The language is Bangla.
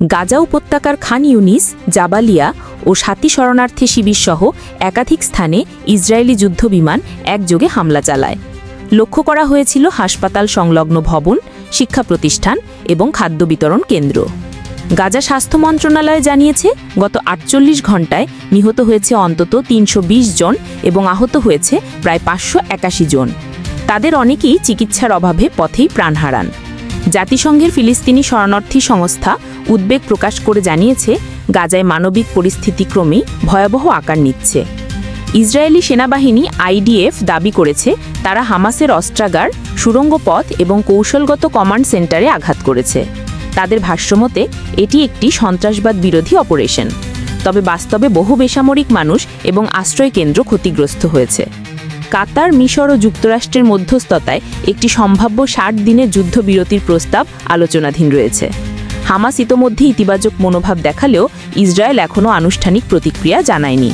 গাজা উপত্যকার খান ইউনিস, জাবালিয়া ও সাতি শরণার্থী শিবিরসহ একাধিক স্থানে ইসরায়েলি যুদ্ধবিমান একযোগে হামলা চালায়। লক্ষ্য করা হয়েছিল হাসপাতাল সংলগ্ন ভবন, শিক্ষা প্রতিষ্ঠান এবং খাদ্য বিতরণ কেন্দ্র। গাজা স্বাস্থ্য মন্ত্রণালয় জানিয়েছে, গত ৪৮ ঘণ্টায় নিহত হয়েছে অন্তত ৩২০ জন এবং আহত হয়েছে প্রায় ৫৮১ জন। তাদের অনেকেই চিকিৎসার অভাবে পথেই প্রাণ হারান। জাতিসংঘের ফিলিস্তিনি শরণার্থী সংস্থা উদ্বেগ প্রকাশ করে জানিয়েছে, গাজায় মানবিক পরিস্থিতি ক্রমেই ভয়াবহ আকার নিচ্ছে। ইসরায়েলি সেনাবাহিনী IDF দাবি করেছে, তারা হামাসের অস্ত্রাগার, সুড়ঙ্গ পথ এবং কৌশলগত কমান্ড সেন্টারে আঘাত করেছে। তাদের ভাষ্যমতে এটি একটি সন্ত্রাসবাদ বিরোধী অপারেশন। তবে বাস্তবে বহু বেসামরিক মানুষ এবং আশ্রয়কেন্দ্র ক্ষতিগ্রস্ত হয়েছে। কাতার, মিশর ও যুক্তরাষ্ট্রের মধ্যস্থতায় একটি সম্ভাব্য ৬০ দিনের যুদ্ধবিরতির প্রস্তাব আলোচনাধীন রয়েছে। হামাস ইতোমধ্যে ইতিবাচক মনোভাব দেখালেও ইসরায়েল এখনও আনুষ্ঠানিক প্রতিক্রিয়া জানায়নি।